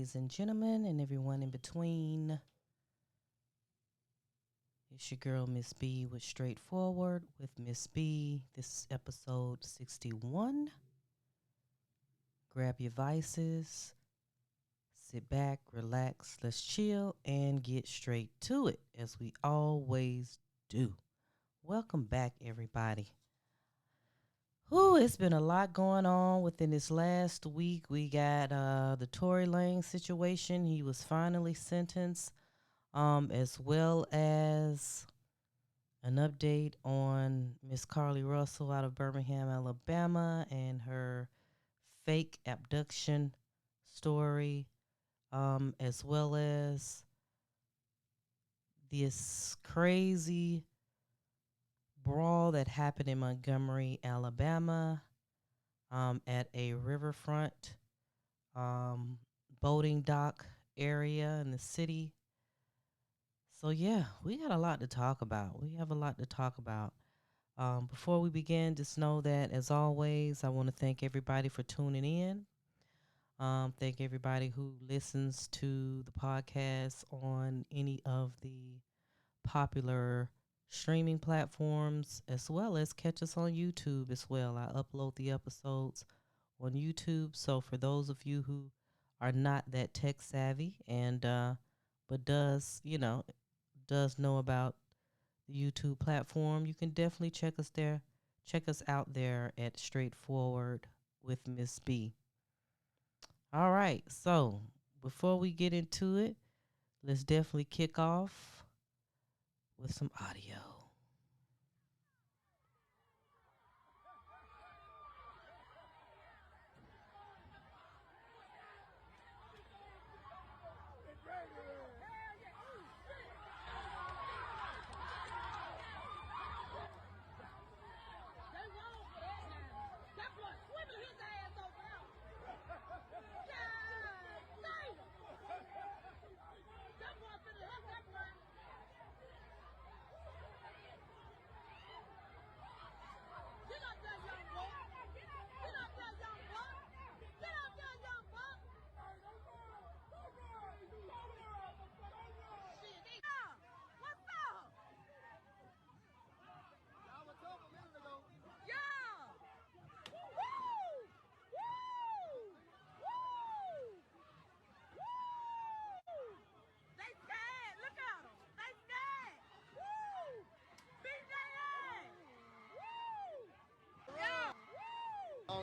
ladies and gentlemen, and everyone in between. It's your girl, Ms.B, with Straightforward with Ms.B. This is episode 61. Grab your vices, sit back, relax, let's chill, and get straight to it, as we always do. Welcome back, everybody. It's been a lot going on within this last week. We got the Tory Lanez situation. He was finally sentenced, as well as an update on Miss Carlee Russell out of Birmingham, Alabama, and her fake abduction story, as well as this crazy brawl that happened in Montgomery, Alabama, at a riverfront boating dock area in the city. So yeah, we got a lot to talk about. Before we begin, just know that, as always, I want to thank everybody for tuning in. Thank everybody who listens to the podcast on any of the popular streaming platforms, as well as catch us on YouTube as well. I upload the episodes on YouTube. So for those of you who are not that tech savvy and but does know about the YouTube platform, you can definitely check us there. Check us out there at Straightforward with Ms.B. All right, so before we get into it, let's definitely kick off with some audio.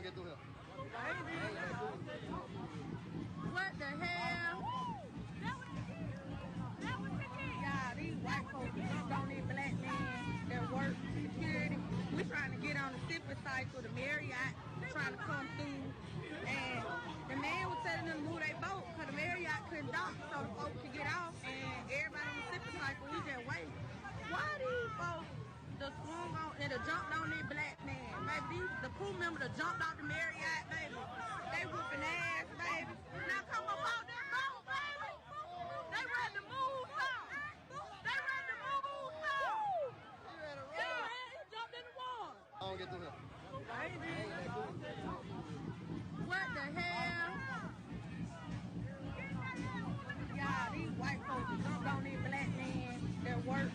Get through here. What the hell? Y'all, these white folks don't need black men that work security. We trying to get on the sipping cycle, the Marriott trying to come through. And the man was telling them to move their boat because the Marriott couldn't dock so the folks could get off. And everybody on the sipping cycle, we just wait. Why these folks the swung on and the jumped on their black man? Baby, the crew member that jumped off the Marriott, baby. They whooping ass, baby. Now come up out that boat, baby. They ready to move some. They ready to move some. Yeah, he jumped in the water. I don't get through here. What the hell? Y'all, these white folks jumped on these black men that work.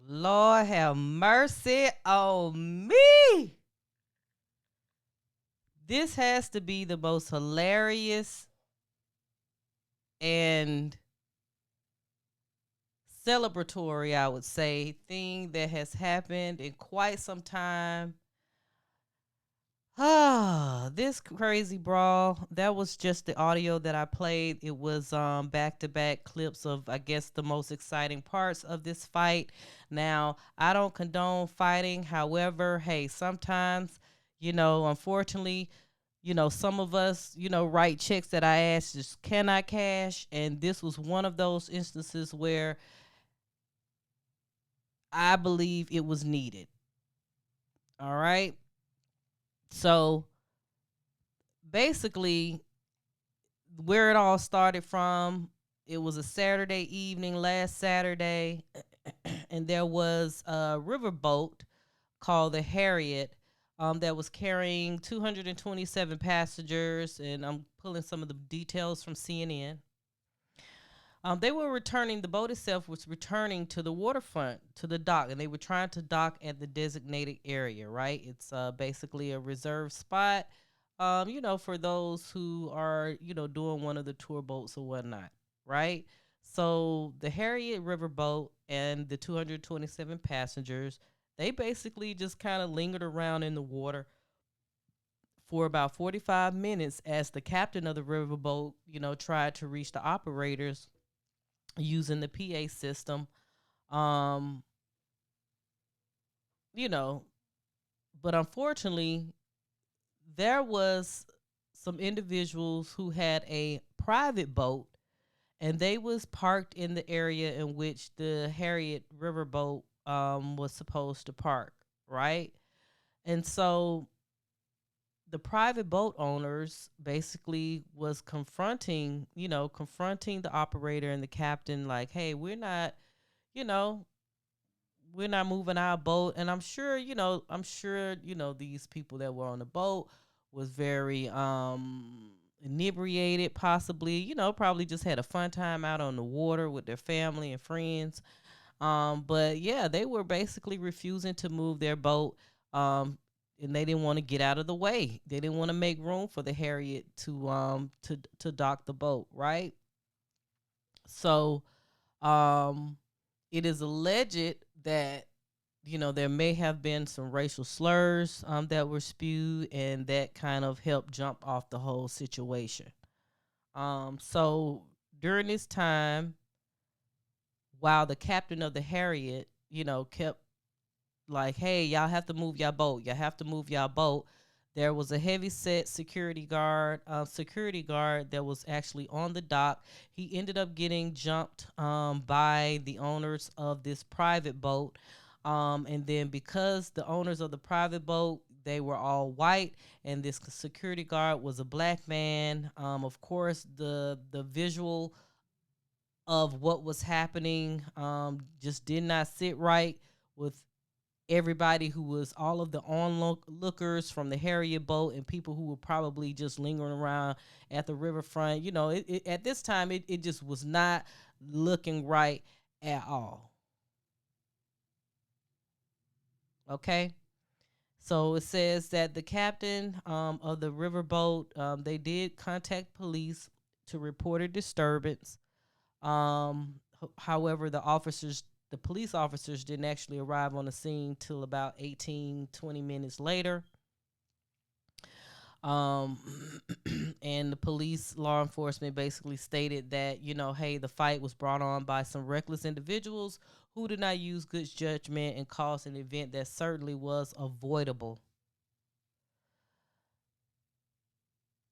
Lord have mercy on me. This has to be the most hilarious and celebratory, I would say, thing that has happened in quite some time. Ah, this crazy brawl. That was just the audio that I played. It was back to back clips of, I guess, the most exciting parts of this fight. Now, I don't condone fighting. However, hey, sometimes, unfortunately, some of us, write checks that I asked just cannot cash. And this was one of those instances where I believe it was needed. All right. So basically, where it all started from, it was a Saturday evening, last Saturday, and there was a riverboat called the Harriet that was carrying 227 passengers, and I'm pulling some of the details from CNN. They were returning, the boat itself was returning to the waterfront, to the dock, and they were trying to dock at the designated area, right? It's basically a reserved spot, for those who are, doing one of the tour boats or whatnot, right? So the Harriet Riverboat and the 227 passengers, they basically just kind of lingered around in the water for about 45 minutes as the captain of the riverboat, tried to reach the operators using the PA system. Um, you know, but unfortunately, there was some individuals who had a private boat and they was parked in the area in which the Harriet Riverboat was supposed to park, right? And so the private boat owners basically was confronting the operator and the captain like, "Hey, you know, we're not moving our boat." And I'm sure these people that were on the boat was very inebriated, possibly, probably just had a fun time out on the water with their family and friends. But yeah, they were basically refusing to move their boat. And they didn't want to get out of the way. They didn't want to make room for the Harriet to dock the boat, right? So um it is alleged that there may have been some racial slurs that were spewed, and that kind of helped jump off the whole situation. So during this time, while the captain of the Harriet, kept like, "Hey, y'all have to move y'all boat. Y'all have to move y'all boat." There was a heavy set security guard that was actually on the dock. He ended up getting jumped by the owners of this private boat. And then because the owners of the private boat, they were all white, and this security guard was a black man. Of course, the visual of what was happening just did not sit right with everybody who was all of the onlookers from the Harriet boat and people who were probably just lingering around at the riverfront. At this time, it just was not looking right at all. Okay. So it says that the captain of the riverboat, they did contact police to report a disturbance. However, the police officers didn't actually arrive on the scene till about 18, 20 minutes later. Um, and the police law enforcement basically stated that, hey, the fight was brought on by some reckless individuals who did not use good judgment and caused an event that certainly was avoidable.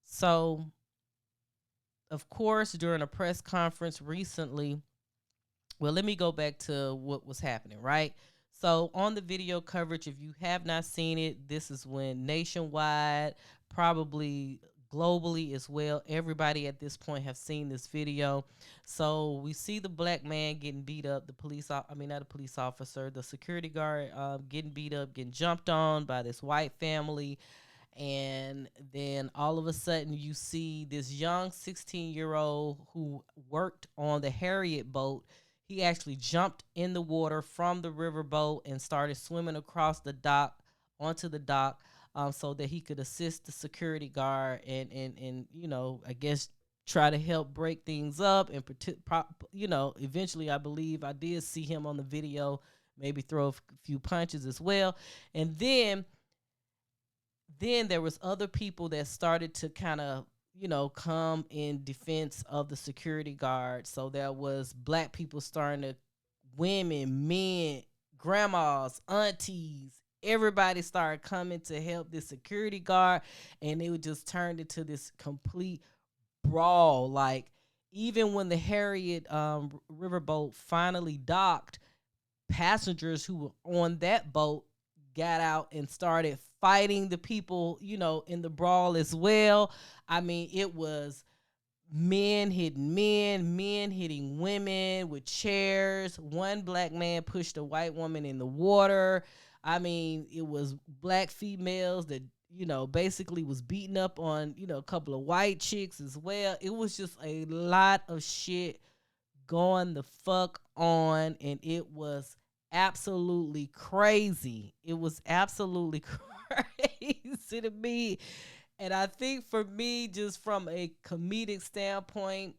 So, of course, during a press conference recently, well, let me go back to what was happening, right? So, on the video coverage, if you have not seen it, this is when nationwide, probably globally as well, everybody at this point have seen this video. So, we see the black man getting beat up, I mean, not a police officer, the security guard getting beat up, getting jumped on by this white family. And then all of a sudden you see this young 16-year-old who worked on the Harriet boat. He actually jumped in the water from the riverboat and started swimming across the dock onto the dock, so that he could assist the security guard and I guess try to help break things up and eventually I believe I did see him on the video maybe throw a few punches as well. And then then there was other people that started to kind of, come in defense of the security guard. So there was black people starting to, women, men, grandmas, aunties, everybody started coming to help this security guard, and it would just turned into this complete brawl. Like, even when the Harriet riverboat finally docked, passengers who were on that boat got out and started fighting the people, in the brawl as well. I mean, it was men hitting men, men hitting women with chairs. One black man pushed a white woman in the water. I mean, it was black females that, basically was beating up on, a couple of white chicks as well. It was just a lot of shit going the fuck on, and it was absolutely crazy. It was absolutely crazy to me. And I think for me, just from a comedic standpoint,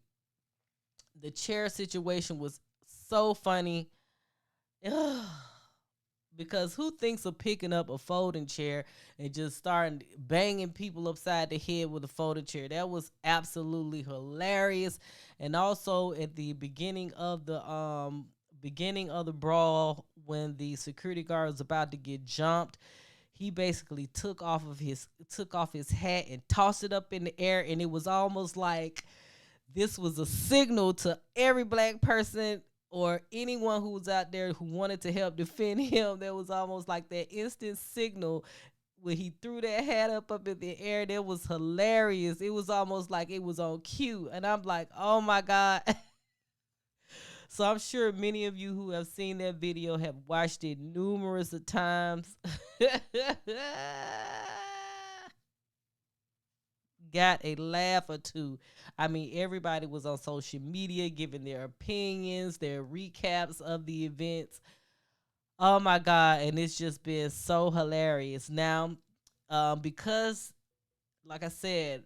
the chair situation was so funny. Ugh. Because who thinks of picking up a folding chair and just starting banging people upside the head with a folding chair? That was absolutely hilarious. And also at the beginning of the brawl, when the security guard was about to get jumped, he basically took off his hat and tossed it up in the air, and it was almost like this was a signal to every black person or anyone who was out there who wanted to help defend him. There was almost like that instant signal when he threw that hat up in the air. That was hilarious. It was almost like it was on cue, and I'm like, oh my god. So I'm sure many of you who have seen that video have watched it numerous of times. Got a laugh or two. I mean, everybody was on social media giving their opinions, their recaps of the events. Oh my God. And it's just been so hilarious. Now, because, like I said,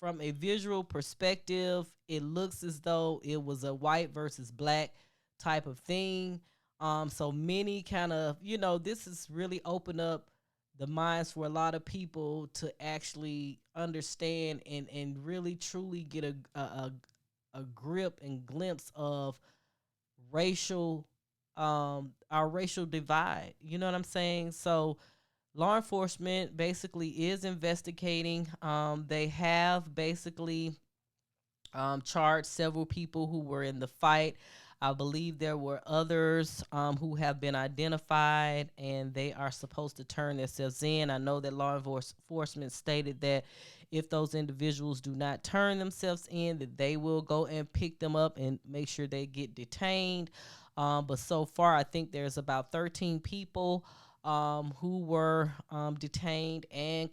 from a visual perspective, it looks as though it was a white versus black type of thing. So many kind of, this has really opened up the minds for a lot of people to actually understand and really truly get a grip and glimpse of racial our racial divide. You know what I'm saying? So law enforcement basically is investigating. They have basically charged several people who were in the fight. I believe there were others who have been identified, and they are supposed to turn themselves in. I know that law enforcement stated that if those individuals do not turn themselves in, that they will go and pick them up and make sure they get detained. But so far, I think there's about 13 people who were detained and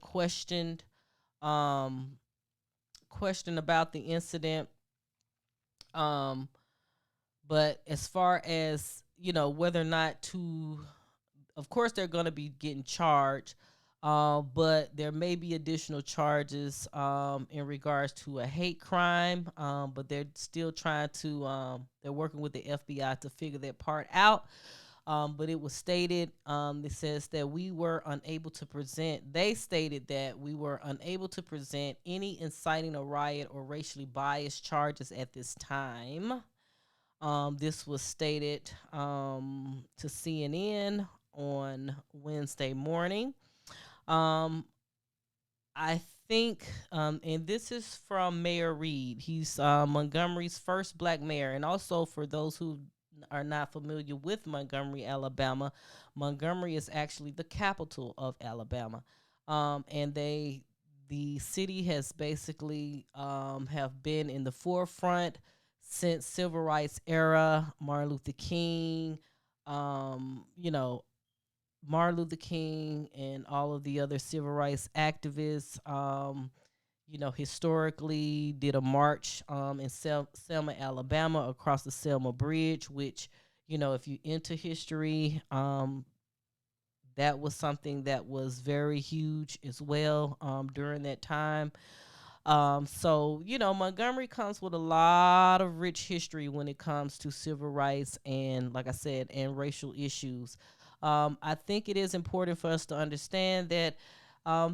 um, questioned about the incident. Um, but as far as whether or not to, of course, they're going to be getting charged. But there may be additional charges in regards to a hate crime. But they're still trying to. They're working with the FBI to figure that part out. But it was stated, it says that we were unable to present, they stated that we were unable to present any inciting a riot or racially biased charges at this time. This was stated to CNN on Wednesday morning. Um, I think, and this is from Mayor Reed. He's Montgomery's first black mayor. And also, for those who are not familiar with Montgomery, Alabama, Montgomery is actually the capital of Alabama. And the city has basically have been in the forefront since civil rights era. You know, Martin Luther King and all of the other civil rights activists, historically did a march in Selma, Alabama, across the Selma Bridge, which, if you into history, that was something that was very huge as well during that time. So, Montgomery comes with a lot of rich history when it comes to civil rights and, like I said, and racial issues. I think it is important for us to understand that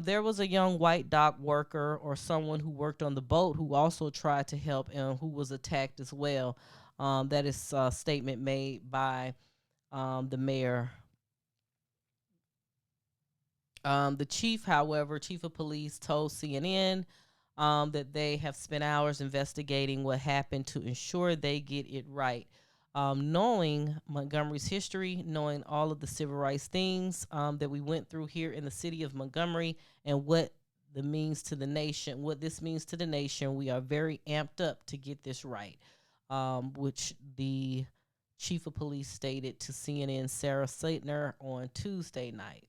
There was a young white dock worker or someone who worked on the boat who also tried to help and who was attacked as well. That is a statement made by the mayor. The chief, however, chief of police told CNN that they have spent hours investigating what happened to ensure they get it right. Knowing Montgomery's history, knowing all of the civil rights things that we went through here in the city of Montgomery, and what this means to the nation, we are very amped up to get this right. Which the chief of police stated to CNN Sarah Saitner on Tuesday night.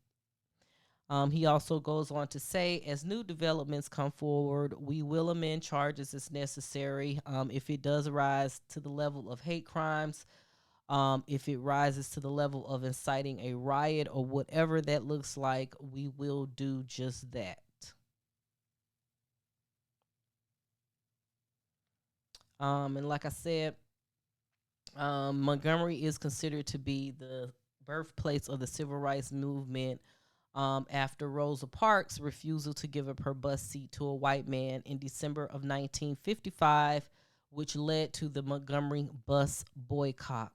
He also goes on to say, as new developments come forward, we will amend charges as necessary. If it does rise to the level of hate crimes, if it rises to the level of inciting a riot or whatever that looks like, we will do just that. And like I said, Montgomery is considered to be the birthplace of the civil rights movement after Rosa Parks' refusal to give up her bus seat to a white man in December of 1955, which led to the Montgomery bus boycott,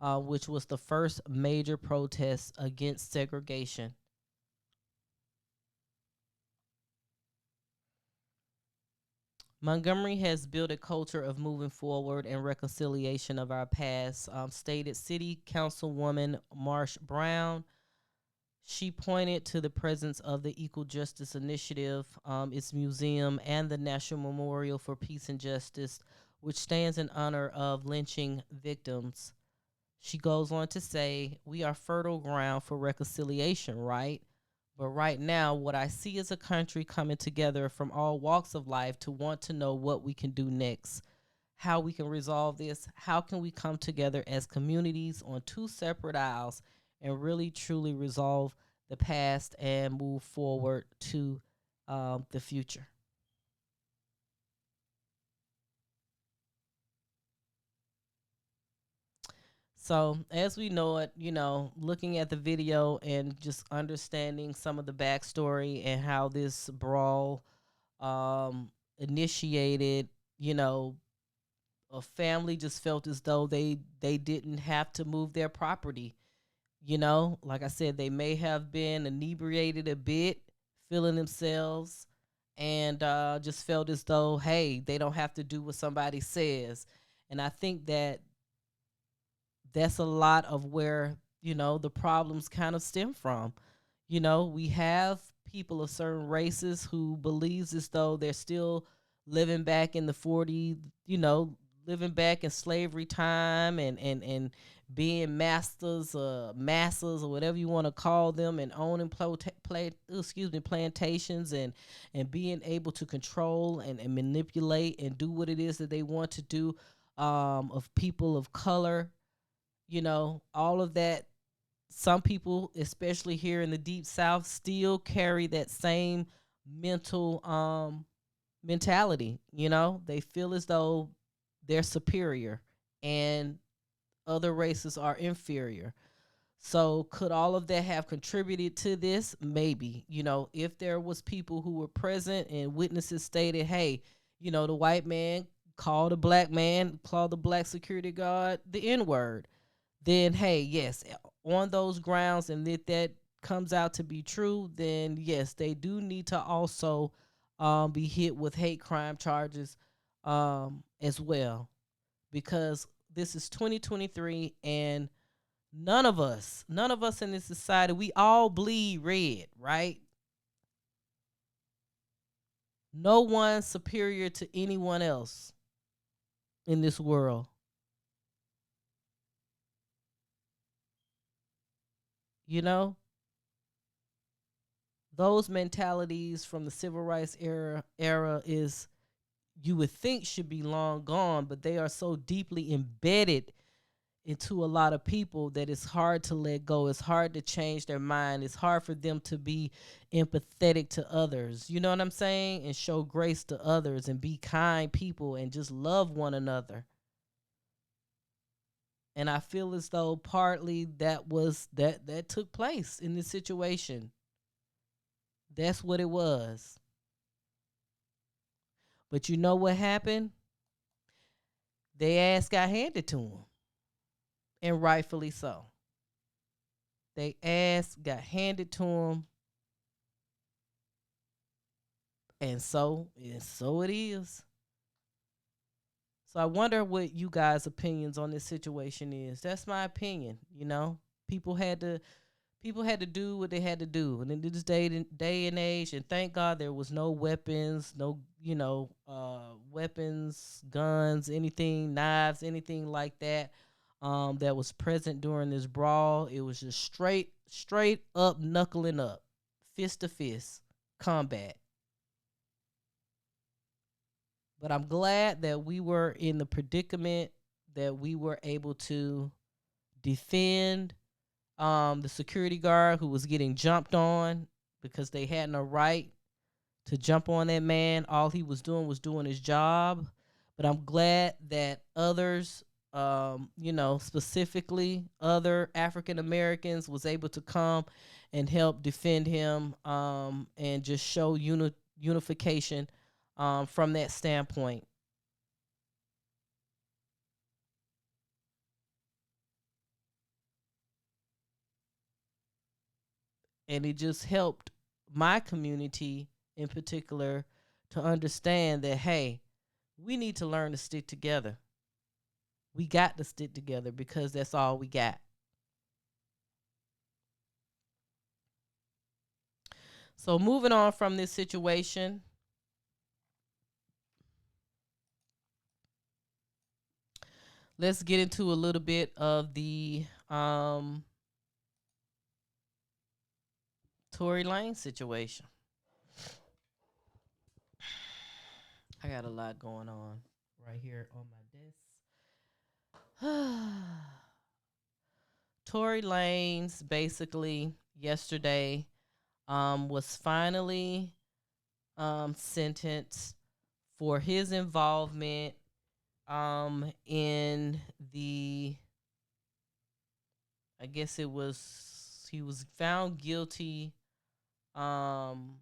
which was the first major protest against segregation. Montgomery has built a culture of moving forward and reconciliation of our past, stated City Councilwoman Marsh Brown. She pointed to the presence of the Equal Justice Initiative, its museum, and the National Memorial for Peace and Justice, which stands in honor of lynching victims. She goes on to say, we are fertile ground for reconciliation, right? But right now, what I see is a country coming together from all walks of life to want to know what we can do next, how we can resolve this, how can we come together as communities on two separate aisles and really truly resolve the past and move forward to the future. So, as we know it, looking at the video and just understanding some of the backstory and how this brawl initiated, you know, a family just felt as though they didn't have to move their property. Like I said, they may have been inebriated a bit, feeling themselves, and just felt as though, hey, they don't have to do what somebody says. And I think that that's a lot of where the problems kind of stem from. We have people of certain races who believes as though they're still living back in the 40s, living back in slavery time, and being masters or whatever you want to call them, and owning plantations, and being able to control and manipulate and do what it is that they want to do, of people of color, all of that. Some people, especially here in the deep south, still carry that same mental mentality. They feel as though they're superior and other races are inferior. So could all of that have contributed to this? Maybe. If there was people who were present and witnesses stated, hey, the white man called a black man, called the black security guard the N-word, then hey, yes, on those grounds, and if that comes out to be true, then yes, they do need to also be hit with hate crime charges as well, because this is 2023, and none of us in this society, we all bleed red, right? No one superior to anyone else in this world. You know, those mentalities from the civil rights era is, you would think, should be long gone, but they are so deeply embedded into a lot of people that it's hard to let go. It's hard to change their mind. It's hard for them to be empathetic to others. You know what I'm saying? And show grace to others and be kind people and just love one another. And I feel as though partly that took place in this situation. That's what it was. But you know what happened? They ass got handed to them, and rightfully so. They ass got handed to them, and so it is. So I wonder what you guys' opinions on this situation is. That's my opinion. People had to people had to do what they had to do, and in this day and age, and thank God there was no weapons, no weapons, guns, anything, knives, anything like that. That was present during this brawl. It was just straight up knuckling up, fist to fist combat. But I'm glad that we were in the predicament that we were able to defend the security guard who was getting jumped on because they had no right to jump on that man. All he was doing his job. But I'm glad that others, specifically other African Americans, was able to come and help defend him, and just show unification from that standpoint. And it just helped my community in particular to understand that, hey, we need to learn to stick together. We got to stick together because that's all we got. So moving on from this situation, let's get into a little bit of the Tory Lanez situation. I got a lot going on right here on my desk. Tory Lanez basically yesterday was finally sentenced for his involvement in the, I guess it was, he was found guilty um,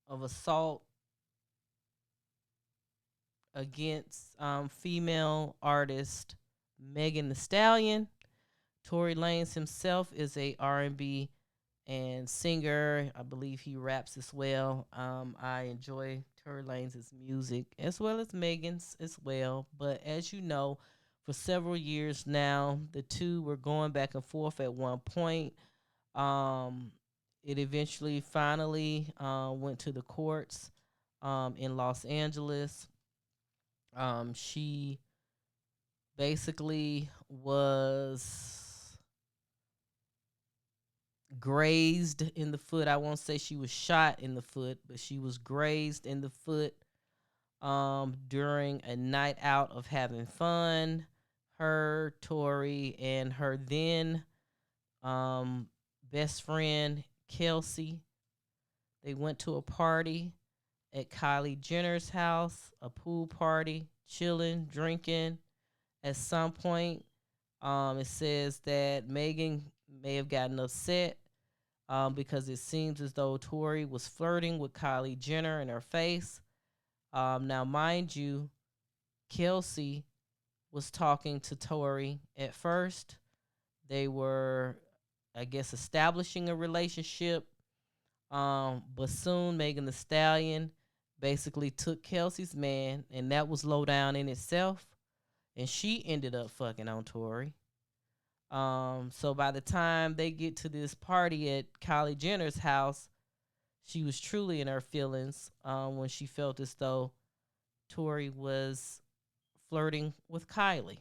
of assault against female artist Megan Thee Stallion. Tory Lanez himself is a R&B and singer. I believe he raps as well. I enjoy Tory Lanez's music as well as Megan's as well. But as you know, for several years now, the two were going back and forth at one point. Um, it eventually finally went to the courts in Los Angeles. She basically was grazed in the foot. I won't say she was shot in the foot, but she was grazed in the foot during a night out of having fun. Her, Tory, and her then um, best friend, Kelsey, they went to a party at Kylie Jenner's house, a pool party, chilling, drinking. At some point, it says that Megan may have gotten upset because it seems as though Tory was flirting with Kylie Jenner in her face. Now, mind you, Kelsey was talking to Tory at first. They were, I guess, establishing a relationship. But soon Megan Thee Stallion basically took Kelsey's man, and that was low down in itself. And she ended up fucking on Tory. So by the time they get to this party at Kylie Jenner's house, she was truly in her feelings when she felt as though Tory was flirting with Kylie.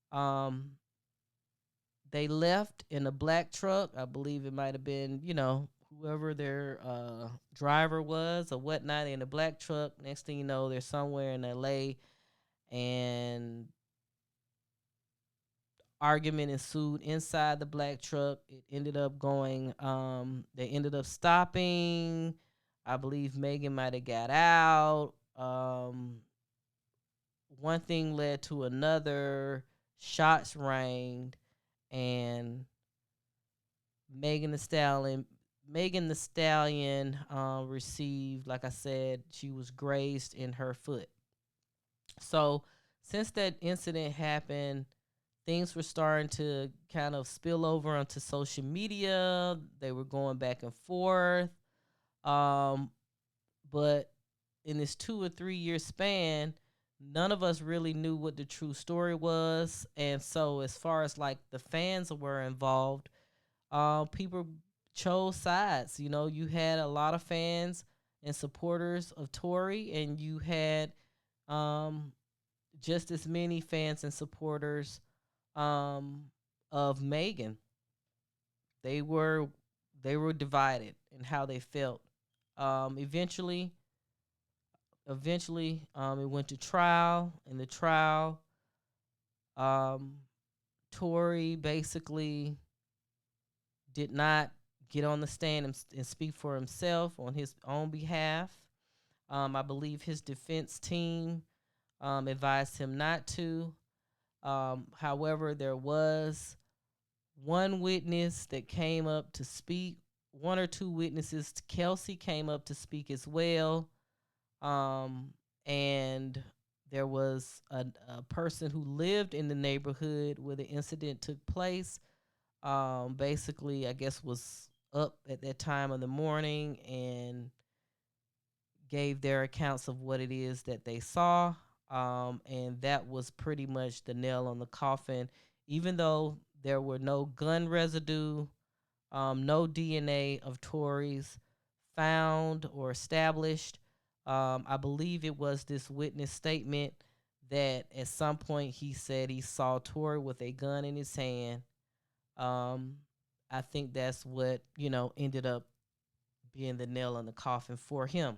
Um, they left in a black truck. I believe it might have been, whoever their driver was or whatnot in a black truck. Next thing you know, they're somewhere in LA, and argument ensued inside the black truck. It ended up going, they ended up stopping. I believe Megan might have got out. One thing led to another. Shots rang, and Megan the Stallion. Megan the Stallion received, like I said, she was grazed in her foot. So since that incident happened, things were starting to kind of spill over onto social media. They were going back and forth. Um, but in this 2 or 3 year span, none of us really knew what the true story was. And so, as far as like the fans were involved, people chose sides. You know, you had a lot of fans and supporters of Tory, and you had um, just as many fans and supporters um, of Megan. They were they were divided in how they felt. Um, eventually, it went to trial. In the trial, um, Tory basically did not get on the stand and speak for himself on his own behalf. I believe his defense team advised him not to. However, there was one witness that came up to speak, one or two witnesses. Kelsey came up to speak as well. Um, and there was a person who lived in the neighborhood where the incident took place. Basically, I guess was up at that time of the morning and gave their accounts of what it is that they saw. And that was pretty much the nail on the coffin. Even though there were no gun residue, no DNA of Tory's found or established. I believe it was this witness statement that at some point he said he saw Tory with a gun in his hand. Um, I think that's what, ended up being the nail in the coffin for him.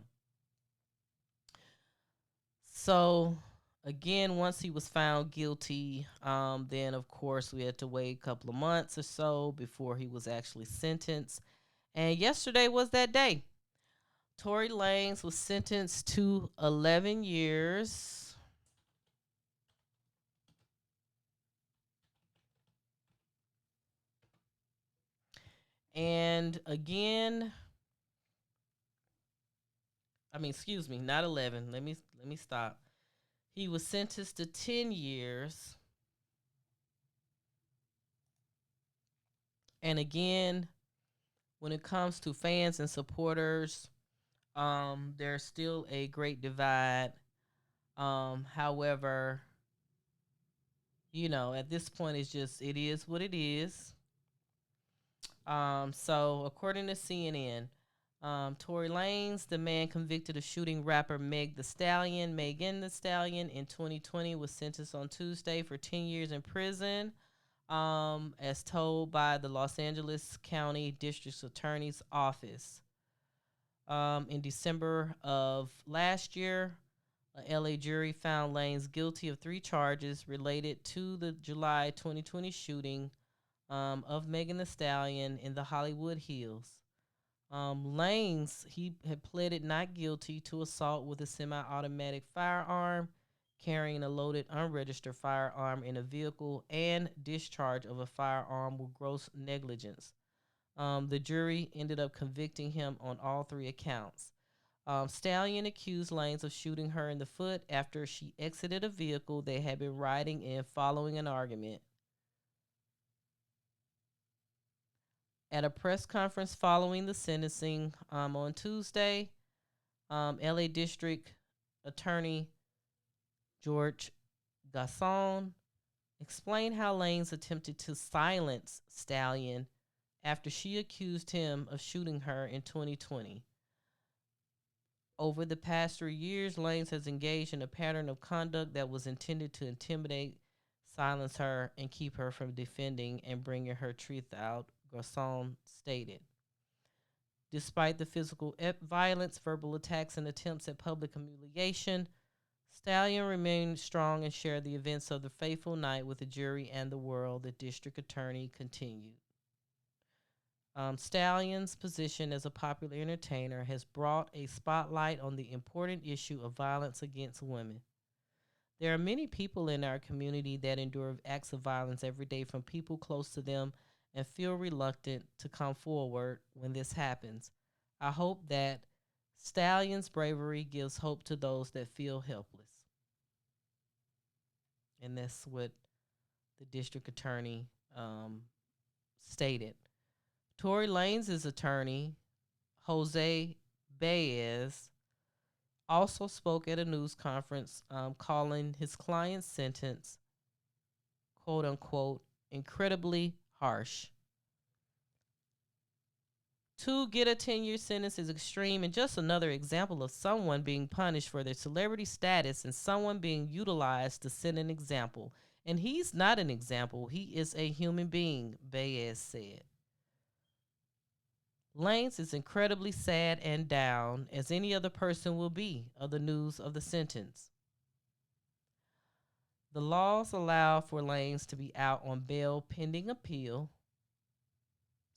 So again, once he was found guilty, then of course we had to wait a couple of months or so before he was actually sentenced. And yesterday was that day. Tory Lanez was sentenced to 11 years. And again, excuse me, not 11. Let me stop. He was sentenced to 10 years. And again, when it comes to fans and supporters, there's still a great divide. However, at this point, it is what it is. So according to CNN, Tory Lanez, the man convicted of shooting rapper Megan the Stallion in 2020, was sentenced on Tuesday for 10 years in prison, as told by the Los Angeles County District Attorney's Office. In December of last year, a LA jury found Lanez guilty of 3 charges related to the July 2020 shooting of Megan the Stallion in the Hollywood Hills. Lanez, he had pleaded not guilty to assault with a semi-automatic firearm, carrying a loaded unregistered firearm in a vehicle, and discharge of a firearm with gross negligence. The jury ended up convicting him on all 3 accounts. Stallion accused Lanez of shooting her in the foot after she exited a vehicle they had been riding in following an argument. At a press conference following the sentencing on Tuesday, LA District Attorney George Gasson explained how Lanez attempted to silence Stallion after she accused him of shooting her in 2020. Over the past 3 years, Lanez has engaged in a pattern of conduct that was intended to intimidate, silence her, and keep her from defending and bringing her truth out, Garcon stated. Despite the physical violence, verbal attacks, and attempts at public humiliation, Stallion remained strong and shared the events of the fateful night with the jury and the world, the district attorney continued. Stallion's position as a popular entertainer has brought a spotlight on the important issue of violence against women. There are many people in our community that endure acts of violence every day from people close to them and feel reluctant to come forward when this happens. I hope that Stallion's bravery gives hope to those that feel helpless. And that's what the district attorney um, stated. Tory Lanez' attorney, Jose Baez, also spoke at a news conference calling his client's sentence, quote unquote, incredibly harsh. To get a 10-year sentence is extreme and just another example of someone being punished for their celebrity status and someone being utilized to set an example. And he's not an example, he is a human being, Baez said. Lance is incredibly sad and down, as any other person will be, of the news of the sentence. The laws allow for Lanes to be out on bail pending appeal,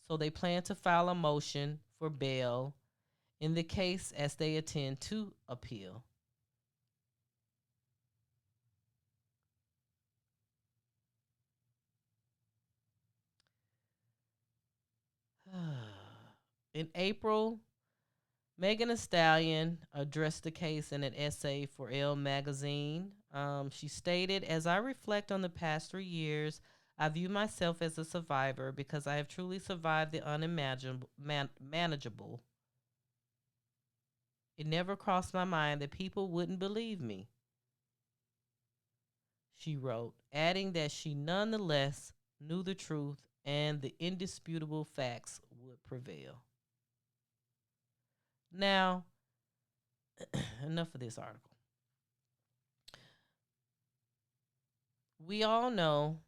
so they plan to file a motion for bail in the case as they intend to appeal. In April, Megan Thee Stallion addressed the case in an essay for Elle magazine. She stated, "As I reflect on the past 3 years, I view myself as a survivor because I have truly survived the unimaginable, manageable. It never crossed my mind that people wouldn't believe me," she wrote, adding that she nonetheless knew the truth and the indisputable facts would prevail. Now, enough of this article. We all know,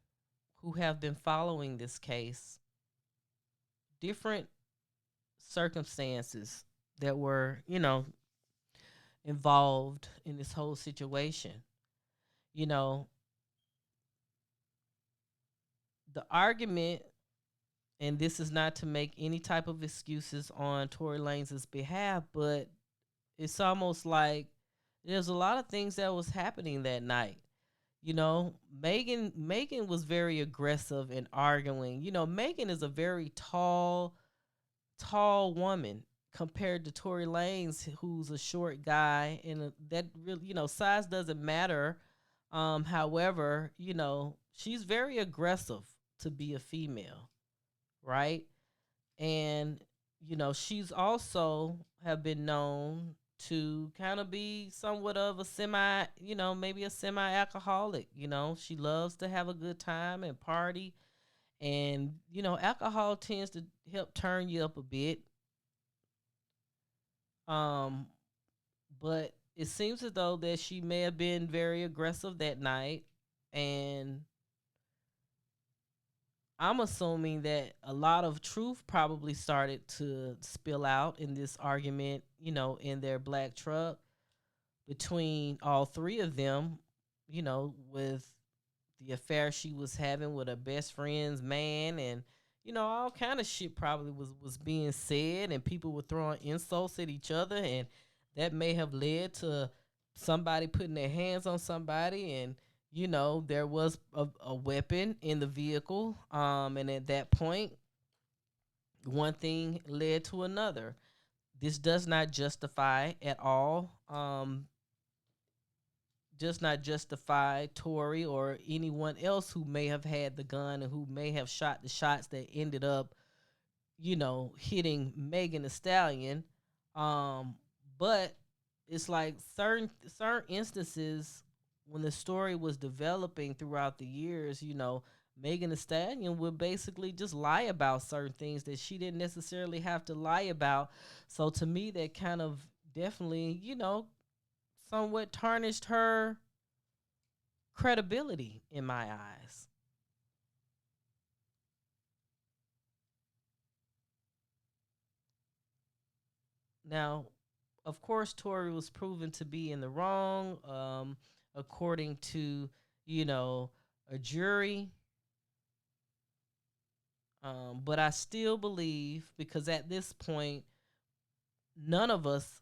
who have been following this case, different circumstances that were, involved in this whole situation. You know, the argument, and this is not to make any type of excuses on Tory Lanez's behalf, but it's almost like there's a lot of things that was happening that night. Megan was very aggressive in arguing. Megan is a very tall woman compared to Tory Lanez, who's a short guy, and that really, size doesn't matter. However, she's very aggressive to be a female, right? And she's also have been known to kind of be somewhat of a semi, maybe a semi-alcoholic. She loves to have a good time and party, and alcohol tends to help turn you up a bit. um but it seems as though that she may have been very aggressive that night, and I'm assuming that a lot of truth probably started to spill out in this argument, in their black truck between all three of them, with the affair she was having with her best friend's man, and all kind of shit probably was being said, and people were throwing insults at each other, and that may have led to somebody putting their hands on somebody, and there was a weapon in the vehicle, and at that point one thing led to another. This does not justify at all, does not justify Tory or anyone else who may have had the gun and who may have shot the shots that ended up, hitting Megan Thee Stallion. But it's like certain instances when the story was developing throughout the years, Megan Thee Stallion would basically just lie about certain things that she didn't necessarily have to lie about. So to me, that kind of definitely, somewhat tarnished her credibility in my eyes. Now, of course, Tory was proven to be in the wrong, according to, a jury. But I still believe, because at this point, none of us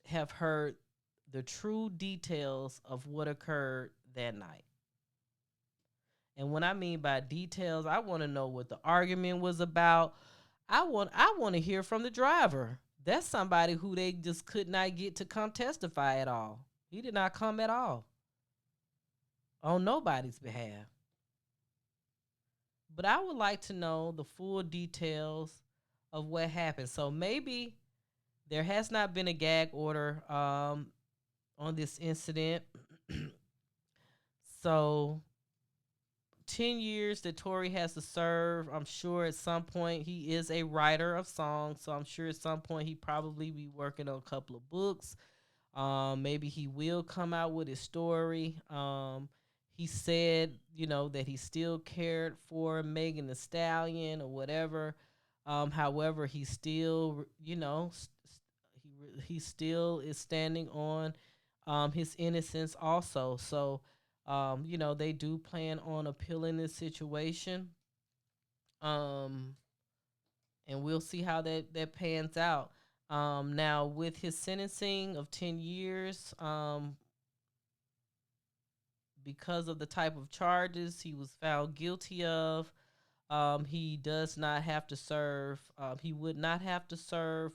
have heard the true details of what occurred that night. And when I mean by details, I want to know what the argument was about. I want to hear from the driver. That's somebody who they just could not get to come testify at all. He did not come at all on nobody's behalf. But I would like to know the full details of what happened. So maybe there has not been a gag order on this incident. So 10 years that Tory has to serve. I'm sure at some point he is a writer of songs. So I'm sure at some point he probably be working on a couple of books. Maybe he will come out with his story. He said, that he still cared for Megan Thee Stallion or whatever. However, he still, he still is standing on his innocence also. So, they do plan on appealing this situation. Um, and we'll see how that pans out. Now, with his sentencing of 10 years, because of the type of charges he was found guilty of, he does not have to serve, he would not have to serve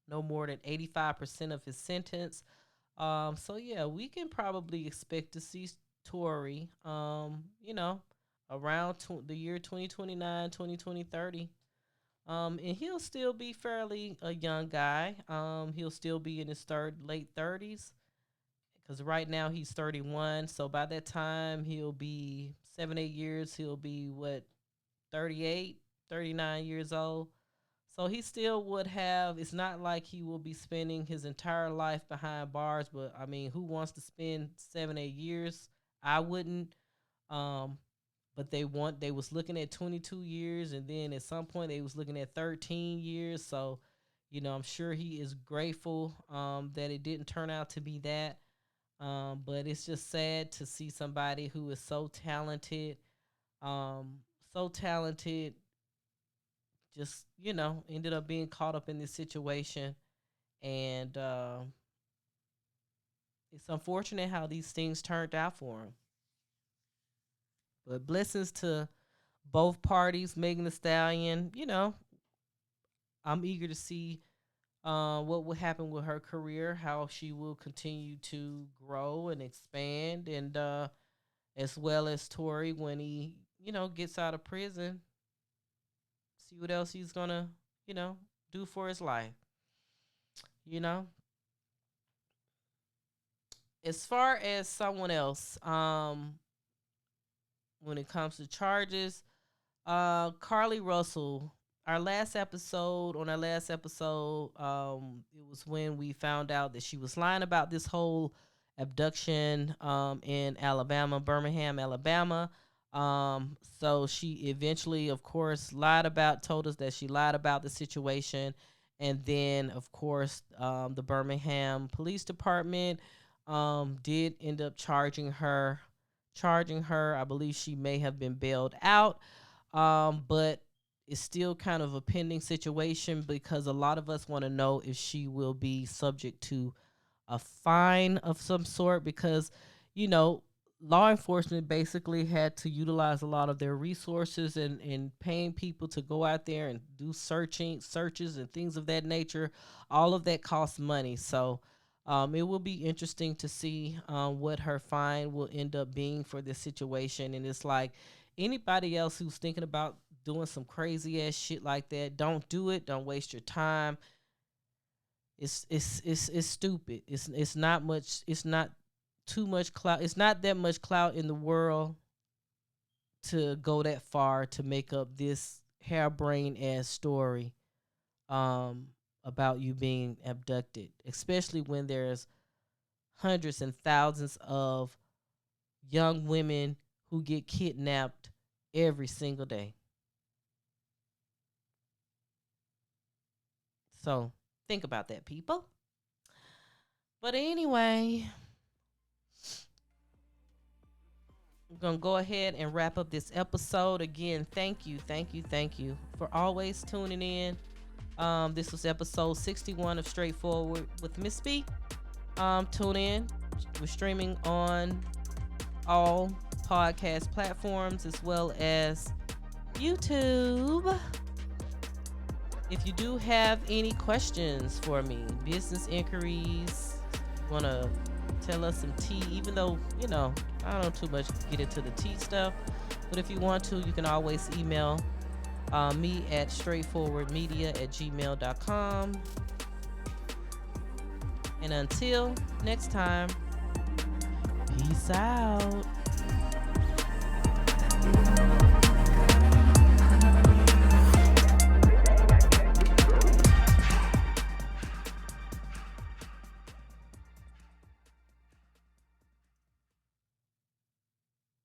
no more than 85% of his sentence. So, yeah, we can probably expect to see Tory, around the year 2029, 2020, 30. And he'll still be fairly a young guy. He'll still be in his late 30s, because right now he's 31. So by that time, he'll be 7, 8 years. He'll be 38, 39 years old. So he still would have. It's not like he will be spending his entire life behind bars. But I mean, who wants to spend 7, 8 years? I wouldn't. Um, but they was looking at 22 years, and then at some point they was looking at 13 years. So, I'm sure he is grateful that it didn't turn out to be that. But it's just sad to see somebody who is so talented, um, so talented, just ended up being caught up in this situation. And it's unfortunate how these things turned out for him. But blessings to both parties. Megan Thee Stallion, I'm eager to see what will happen with her career, how she will continue to grow and expand, and as well as Tory when he, gets out of prison, see what else he's gonna, do for his life. You know, as far as someone else, when it comes to charges, Carlee Russell. On our last episode, it was when we found out that she was lying about this whole abduction in Alabama, Birmingham, Alabama. So she eventually, of course, told us that she lied about the situation. And then, of course, the Birmingham Police Department did end up charging her. I believe she may have been bailed out, but it's still kind of a pending situation because a lot of us want to know if she will be subject to a fine of some sort because, law enforcement basically had to utilize a lot of their resources and paying people to go out there and do searches and things of that nature. All of that costs money. So it will be interesting to see what her fine will end up being for this situation. And it's like anybody else who's thinking about doing some crazy ass shit like that, don't do it. Don't waste your time. It's stupid. It's not much. It's not too much clout. It's not that much clout in the world to go that far to make up this harebrained ass story about you being abducted, especially when there's hundreds and thousands of young women who get kidnapped every single day. So think about that, people. But anyway, we're going to go ahead and wrap up this episode. Again, thank you for always tuning in. This was episode 61 of Straightforward with Ms.B. Tune in. We're streaming on all podcast platforms as well as YouTube. If you do have any questions for me, business inquiries, want to tell us some tea, even though, I don't too much get into the tea stuff, but if you want to, you can always email me at straightforwardmedia@gmail.com. And until next time, peace out.